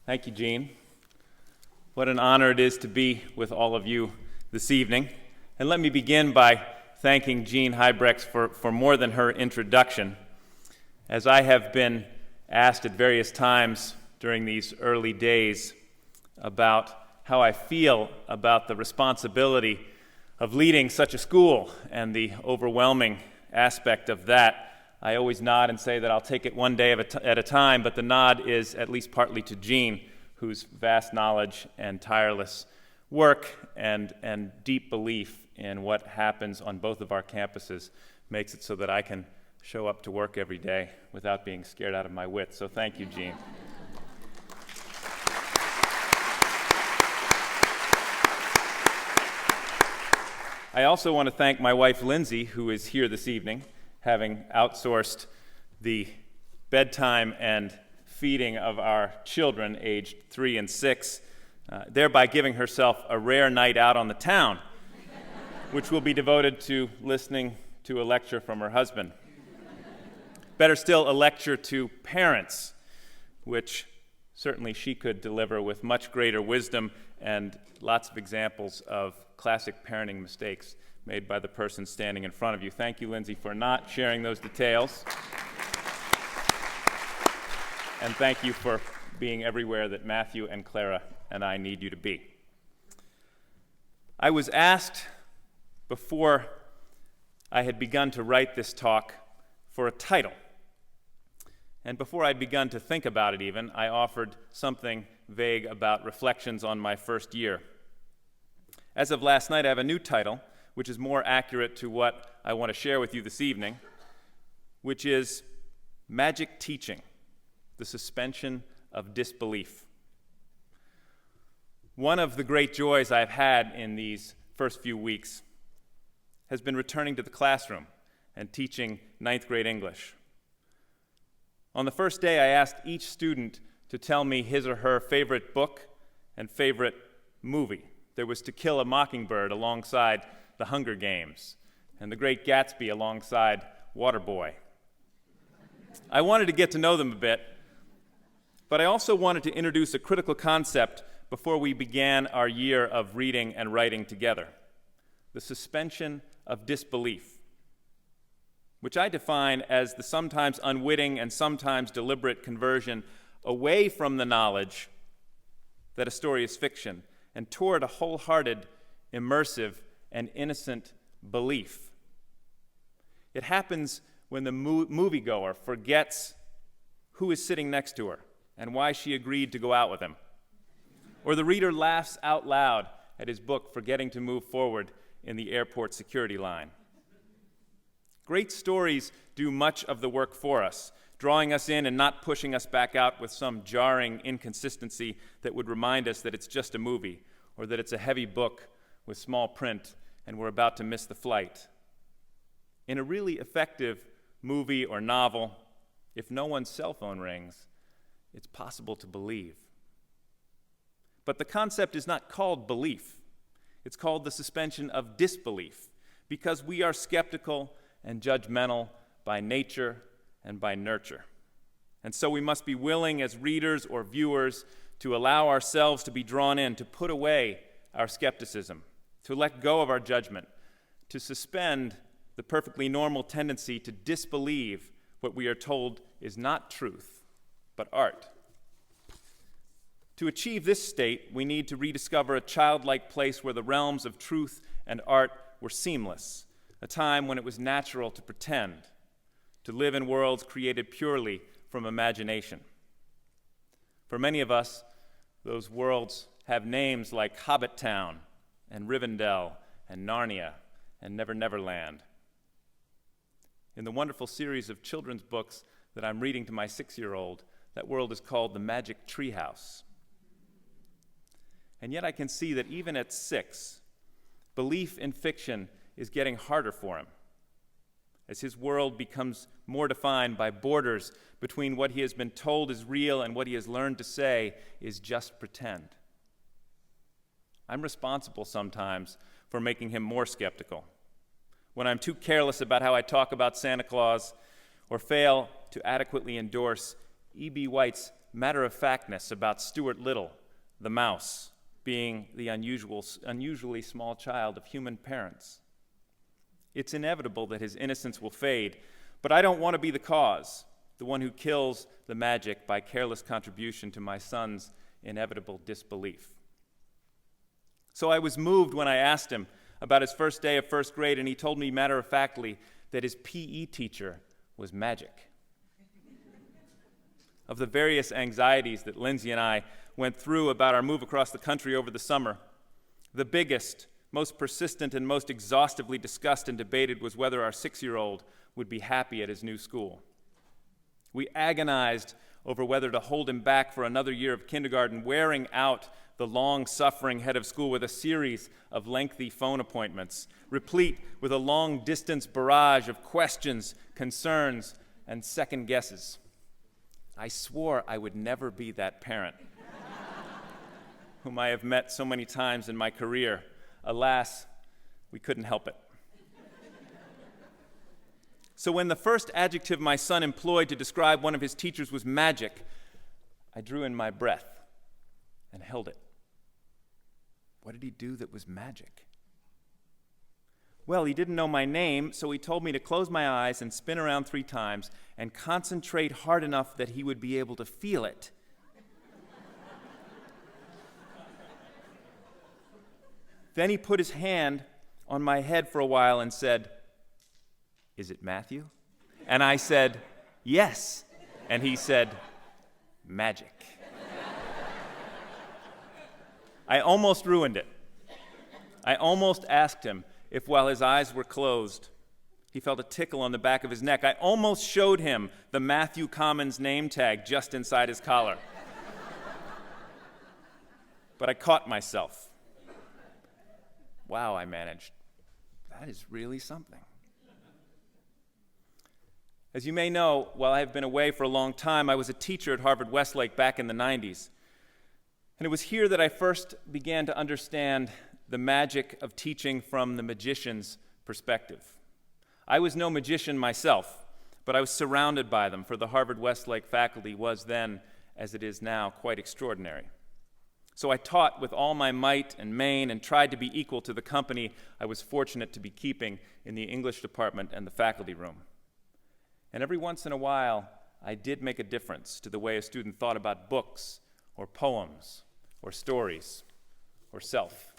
Thank you, Jean. What an honor it is to be with all of you this evening. And let me begin by thanking Jean Hybrex for more than her introduction. As I have been asked at various times during these early days about how I feel about the responsibility of leading such a school and the overwhelming aspect of that, I always nod and say that I'll take it one day at a time, but the nod is at least partly to Jean, whose vast knowledge and tireless work and deep belief in what happens on both of our campuses makes it so that I can show up to work every day without being scared out of my wits. So thank you, Jean. I also want to thank my wife, Lindsay, who is here this evening, having outsourced the bedtime and feeding of our children aged 3 and 6, thereby giving herself a rare night out on the town, which will be devoted to listening to a lecture from her husband. Better still, a lecture to parents, which certainly she could deliver with much greater wisdom and lots of examples of classic parenting mistakes made by the person standing in front of you. Thank you, Lindsay, for not sharing those details. And thank you for being everywhere that Matthew and Clara and I need you to be. I was asked before I had begun to write this talk for a title. And before I'd begun to think about it even, I offered something vague about reflections on my first year. As of last night, I have a new title, which is more accurate to what I want to share with you this evening, which is Magic Teaching, the Suspension of Disbelief. One of the great joys I've had in these first few weeks has been returning to the classroom and teaching 9th grade English. On the first day, I asked each student to tell me his or her favorite book and favorite movie. There was To Kill a Mockingbird alongside The Hunger Games, and The Great Gatsby alongside Waterboy. I wanted to get to know them a bit, but I also wanted to introduce a critical concept before we began our year of reading and writing together: the suspension of disbelief, which I define as the sometimes unwitting and sometimes deliberate conversion away from the knowledge that a story is fiction and toward a wholehearted, immersive, and innocent belief. It happens when the moviegoer forgets who is sitting next to her and why she agreed to go out with him. Or the reader laughs out loud at his book forgetting to move forward in the airport security line. Great stories do much of the work for us, drawing us in and not pushing us back out with some jarring inconsistency that would remind us that it's just a movie or that it's a heavy book with small print and we're about to miss the flight. In a really effective movie or novel, if no one's cell phone rings, it's possible to believe. But the concept is not called belief. It's called the suspension of disbelief, because we are skeptical and judgmental by nature and by nurture. And so we must be willing as readers or viewers to allow ourselves to be drawn in, to put away our skepticism, to let go of our judgment, to suspend the perfectly normal tendency to disbelieve what we are told is not truth, but art. To achieve this state, we need to rediscover a childlike place where the realms of truth and art were seamless, a time when it was natural to pretend, to live in worlds created purely from imagination. For many of us, those worlds have names like Hobbit Town and Rivendell and Narnia and Never Never Land. In the wonderful series of children's books that I'm reading to my 6-year-old, that world is called The Magic Treehouse. And yet I can see that even at 6, belief in fiction is getting harder for him, as his world becomes more defined by borders between what he has been told is real and what he has learned to say is just pretend. I'm responsible sometimes for making him more skeptical. When I'm too careless about how I talk about Santa Claus or fail to adequately endorse E.B. White's matter-of-factness about Stuart Little, the mouse, being the unusually small child of human parents. It's inevitable that his innocence will fade, but I don't want to be the cause, the one who kills the magic by careless contribution to my son's inevitable disbelief. So I was moved when I asked him about his first day of first grade, and he told me matter-of-factly that his PE teacher was magic. Of the various anxieties that Lindsay and I went through about our move across the country over the summer, the biggest, most persistent, and most exhaustively discussed and debated was whether our 6-year-old would be happy at his new school. We agonized over whether to hold him back for another year of kindergarten, wearing out the long-suffering head of school with a series of lengthy phone appointments, replete with a long-distance barrage of questions, concerns, and second guesses. I swore I would never be that parent whom I have met so many times in my career. Alas, we couldn't help it. So when the first adjective my son employed to describe one of his teachers was magic, I drew in my breath and held it. What did he do that was magic? Well, he didn't know my name, so he told me to close my eyes and spin around 3 times and concentrate hard enough that he would be able to feel it. Then he put his hand on my head for a while and said, "Is it Matthew?" And I said, "Yes." And he said, "Magic." I almost ruined it. I almost asked him if, while his eyes were closed, he felt a tickle on the back of his neck. I almost showed him the Matthew Commons name tag just inside his collar. But I caught myself. Wow, I managed. That is really something. As you may know, while I have been away for a long time, I was a teacher at Harvard-Westlake back in the 90s. And it was here that I first began to understand the magic of teaching from the magician's perspective. I was no magician myself, but I was surrounded by them, for the Harvard-Westlake faculty was then, as it is now, quite extraordinary. So I taught with all my might and main and tried to be equal to the company I was fortunate to be keeping in the English department and the faculty room. And every once in a while, I did make a difference to the way a student thought about books or poems or stories or self.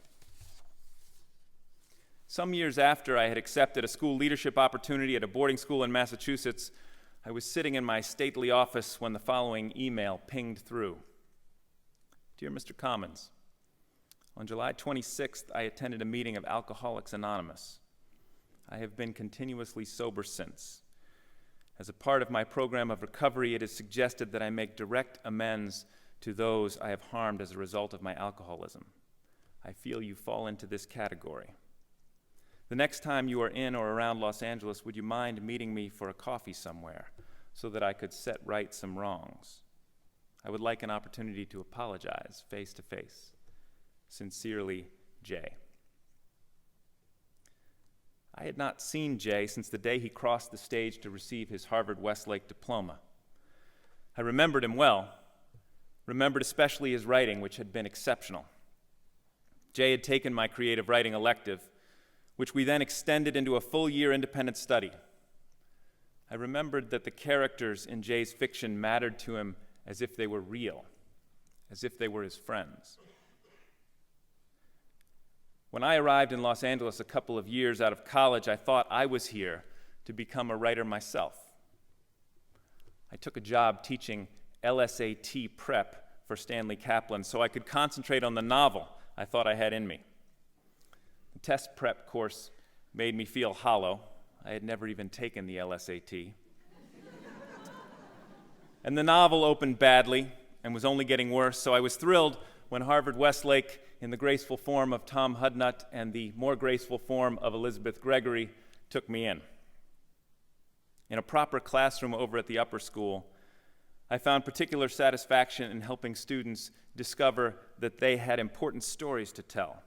Some years after I had accepted a school leadership opportunity at a boarding school in Massachusetts, I was sitting in my stately office when the following email pinged through. Dear Mr. Commons, on July 26th, I attended a meeting of Alcoholics Anonymous. I have been continuously sober since. As a part of my program of recovery, it is suggested that I make direct amends to those I have harmed as a result of my alcoholism. I feel you fall into this category. The next time you are in or around Los Angeles, would you mind meeting me for a coffee somewhere so that I could set right some wrongs? I would like an opportunity to apologize face to face. Sincerely, Jay. I had not seen Jay since the day he crossed the stage to receive his Harvard-Westlake diploma. I remembered him well, remembered especially his writing, which had been exceptional. Jay had taken my creative writing elective, which we then extended into a full-year independent study. I remembered that the characters in Jay's fiction mattered to him as if they were real, as if they were his friends. When I arrived in Los Angeles a couple of years out of college, I thought I was here to become a writer myself. I took a job teaching LSAT prep for Stanley Kaplan so I could concentrate on the novel I thought I had in me. The test prep course made me feel hollow. I had never even taken the LSAT. And the novel opened badly and was only getting worse, so I was thrilled when Harvard-Westlake, in the graceful form of Tom Hudnut and the more graceful form of Elizabeth Gregory, took me in. In a proper classroom over at the upper school, I found particular satisfaction in helping students discover that they had important stories to tell.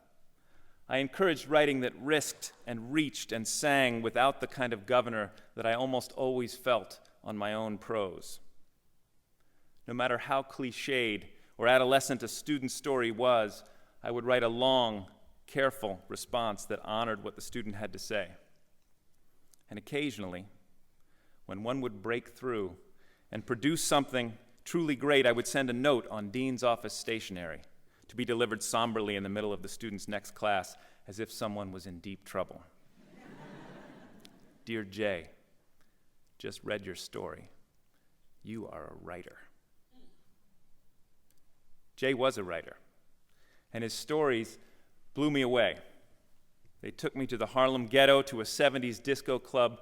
I encouraged writing that risked and reached and sang without the kind of governor that I almost always felt on my own prose. No matter how cliched or adolescent a student's story was, I would write a long, careful response that honored what the student had to say. And occasionally, when one would break through and produce something truly great, I would send a note on Dean's office stationery to be delivered somberly in the middle of the student's next class, as if someone was in deep trouble. Dear Jay, just read your story. You are a writer. Jay was a writer, and his stories blew me away. They took me to the Harlem ghetto, to a 70s disco club,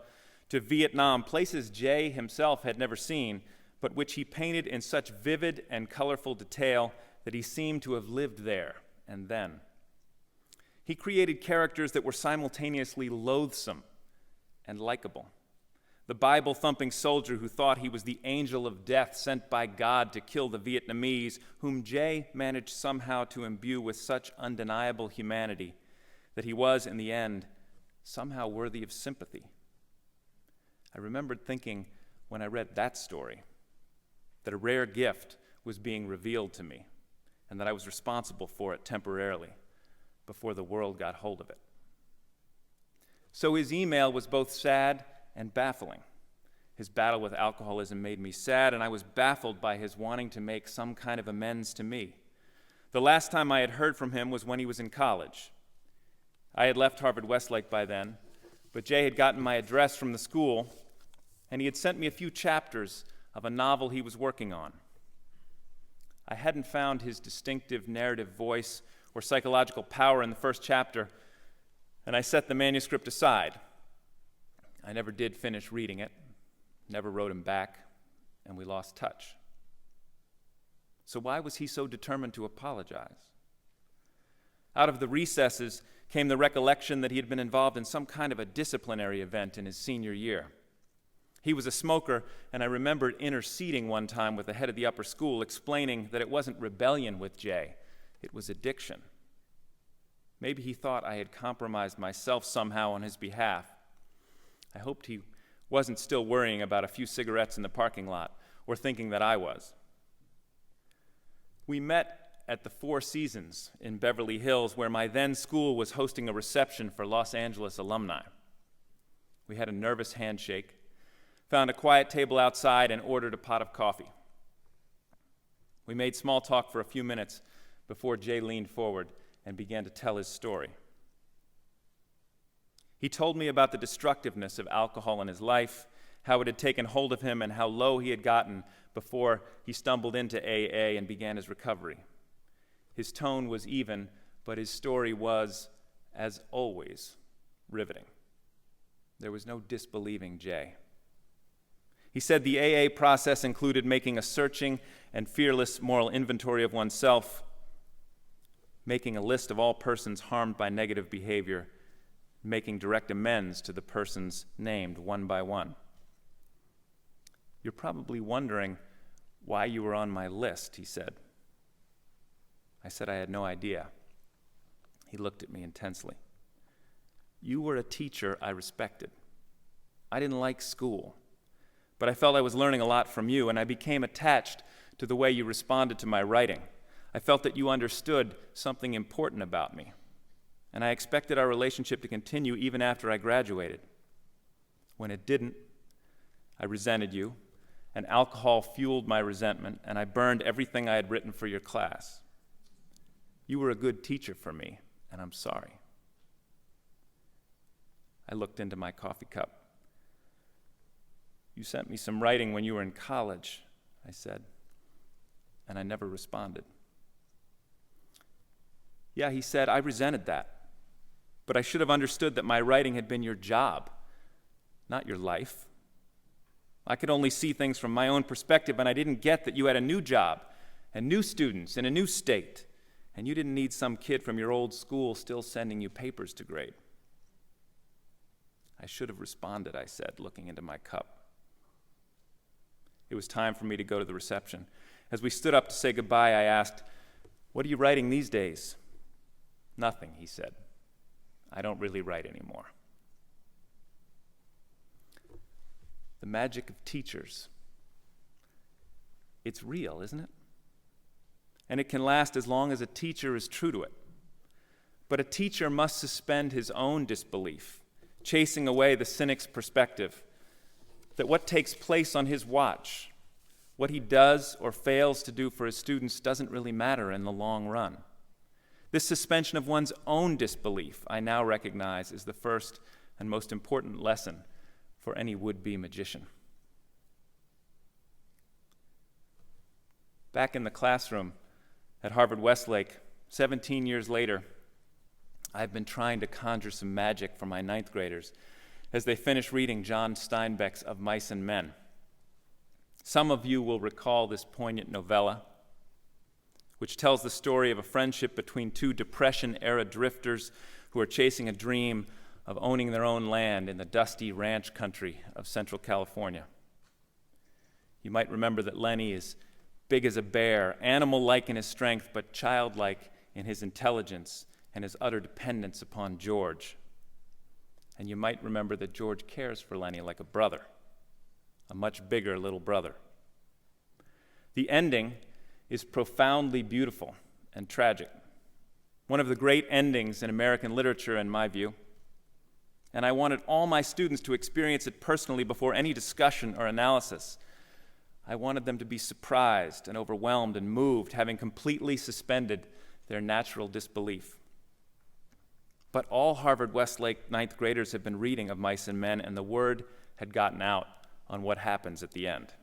to Vietnam, places Jay himself had never seen, but which he painted in such vivid and colorful detail that he seemed to have lived there and then. He created characters that were simultaneously loathsome and likable. The Bible-thumping soldier who thought he was the angel of death sent by God to kill the Vietnamese, whom Jay managed somehow to imbue with such undeniable humanity that he was, in the end, somehow worthy of sympathy. I remembered thinking, when I read that story, that a rare gift was being revealed to me, and that I was responsible for it temporarily, before the world got hold of it. So his email was both sad and baffling. His battle with alcoholism made me sad, and I was baffled by his wanting to make some kind of amends to me. The last time I had heard from him was when he was in college. I had left Harvard-Westlake by then, but Jay had gotten my address from the school, and he had sent me a few chapters of a novel he was working on. I hadn't found his distinctive narrative voice or psychological power in the first chapter, and I set the manuscript aside. I never did finish reading it, never wrote him back, and we lost touch. So why was he so determined to apologize? Out of the recesses came the recollection that he had been involved in some kind of a disciplinary event in his senior year. He was a smoker, and I remembered interceding one time with the head of the upper school, explaining that it wasn't rebellion with Jay, it was addiction. Maybe he thought I had compromised myself somehow on his behalf. I hoped he wasn't still worrying about a few cigarettes in the parking lot, or thinking that I was. We met at the Four Seasons in Beverly Hills, where my then school was hosting a reception for Los Angeles alumni. We had a nervous handshake, found a quiet table outside, and ordered a pot of coffee. We made small talk for a few minutes before Jay leaned forward and began to tell his story. He told me about the destructiveness of alcohol in his life, how it had taken hold of him, and how low he had gotten before he stumbled into AA and began his recovery. His tone was even, but his story was, as always, riveting. There was no disbelieving Jay. He said the AA process included making a searching and fearless moral inventory of oneself, making a list of all persons harmed by negative behavior, making direct amends to the persons named one by one. You're probably wondering why you were on my list, he said. I said I had no idea. He looked at me intensely. You were a teacher I respected. I didn't like school, but I felt I was learning a lot from you, and I became attached to the way you responded to my writing. I felt that you understood something important about me, and I expected our relationship to continue even after I graduated. When it didn't, I resented you, and alcohol fueled my resentment, and I burned everything I had written for your class. You were a good teacher for me, and I'm sorry. I looked into my coffee cup. You sent me some writing when you were in college, I said, and I never responded. Yeah, he said, I resented that, but I should have understood that my writing had been your job, not your life. I could only see things from my own perspective, and I didn't get that you had a new job and new students in a new state, and you didn't need some kid from your old school still sending you papers to grade. I should have responded, I said, looking into my cup. It was time for me to go to the reception. As we stood up to say goodbye, I asked, "What are you writing these days?" "Nothing," he said. "I don't really write anymore." The magic of teachers. it's real, isn't it? And it can last as long as a teacher is true to it. But a teacher must suspend his own disbelief, chasing away the cynic's perspective that what takes place on his watch, what he does or fails to do for his students, doesn't really matter in the long run. This suspension of one's own disbelief, I now recognize, is the first and most important lesson for any would-be magician. Back in the classroom at Harvard-Westlake, 17 years later, I've been trying to conjure some magic for my ninth graders as they finish reading John Steinbeck's Of Mice and Men. Some of you will recall this poignant novella, which tells the story of a friendship between two Depression-era drifters who are chasing a dream of owning their own land in the dusty ranch country of Central California. You might remember that Lenny is big as a bear, animal-like in his strength, but childlike in his intelligence and his utter dependence upon George. And you might remember that George cares for Lenny like a brother, a much bigger little brother. The ending is profoundly beautiful and tragic, one of the great endings in American literature, in my view. And I wanted all my students to experience it personally before any discussion or analysis. I wanted them to be surprised and overwhelmed and moved, having completely suspended their natural disbelief. But all Harvard-Westlake ninth graders have been reading Of Mice and Men, and the word had gotten out on what happens at the end.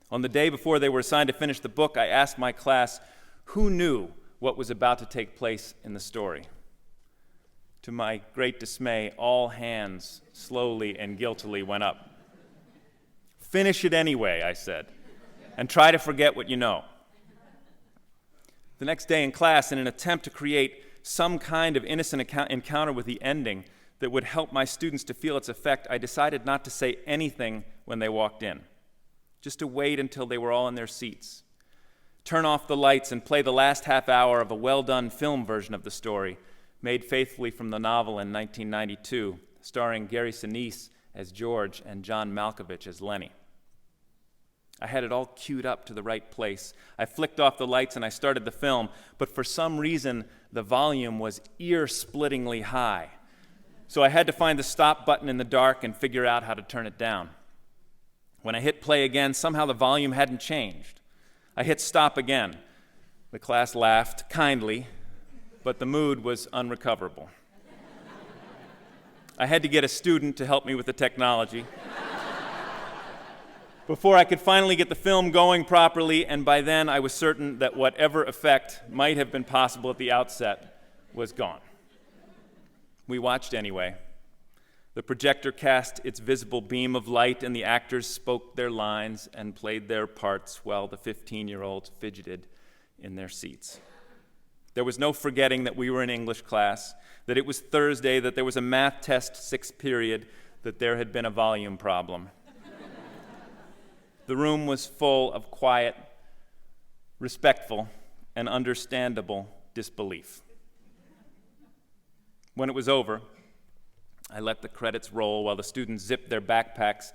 On the day before they were assigned to finish the book, I asked my class who knew what was about to take place in the story. To my great dismay, all hands slowly and guiltily went up. "Finish it anyway," I said, "and try to forget what you know." The next day in class, in an attempt to create some kind of innocent encounter with the ending that would help my students to feel its effect, I decided not to say anything when they walked in, just to wait until they were all in their seats, turn off the lights, and play the last half hour of a well-done film version of the story, made faithfully from the novel in 1992, starring Gary Sinise as George and John Malkovich as Lenny. I had it all queued up to the right place. I flicked off the lights and I started the film, but for some reason, the volume was ear-splittingly high. So I had to find the stop button in the dark and figure out how to turn it down. When I hit play again, somehow the volume hadn't changed. I hit stop again. The class laughed kindly, but the mood was unrecoverable. I had to get a student to help me with the technology before I could finally get the film going properly, and by then I was certain that whatever effect might have been possible at the outset was gone. We watched anyway. The projector cast its visible beam of light, and the actors spoke their lines and played their parts while the 15-year-olds fidgeted in their seats. There was no forgetting that we were in English class, that it was Thursday, that there was a math test 6th period, that there had been a volume problem. The room was full of quiet, respectful, and understandable disbelief. When it was over, I let the credits roll while the students zipped their backpacks.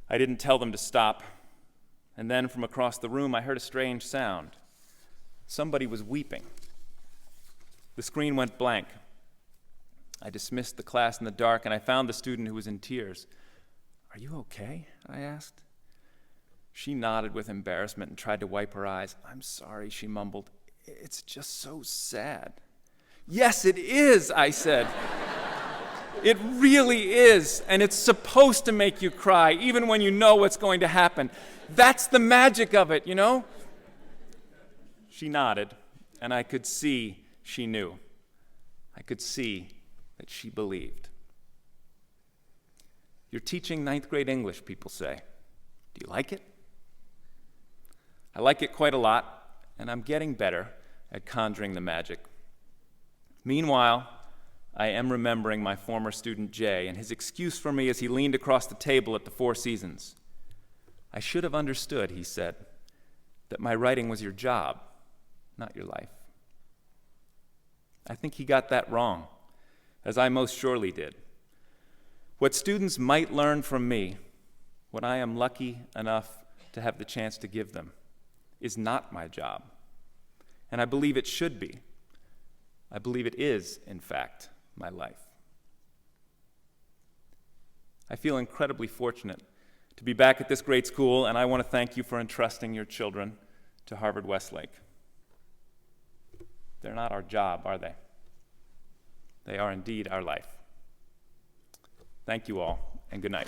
I didn't tell them to stop. And then from across the room, I heard a strange sound. Somebody was weeping. The screen went blank. I dismissed the class in the dark, and I found the student who was in tears. "Are you okay?" I asked. She nodded with embarrassment and tried to wipe her eyes. "I'm sorry," she mumbled. "It's just so sad." "Yes, it is," I said. "It really is, and it's supposed to make you cry, even when you know what's going to happen. That's the magic of it, you know?" She nodded, and I could see she knew. I could see that she believed. "You're teaching ninth grade English," people say. "Do you like it?" I like it quite a lot, and I'm getting better at conjuring the magic. Meanwhile, I am remembering my former student Jay and his excuse for me as he leaned across the table at the Four Seasons. "I should have understood," he said, "that my writing was your job, not your life." I think he got that wrong, as I most surely did. What students might learn from me, what I am lucky enough to have the chance to give them is not my job. And I believe it should be. I believe it is, in fact, my life. I feel incredibly fortunate to be back at this great school, and I want to thank you for entrusting your children to Harvard-Westlake. They're not our job, are they? They are indeed our life. Thank you all, and good night.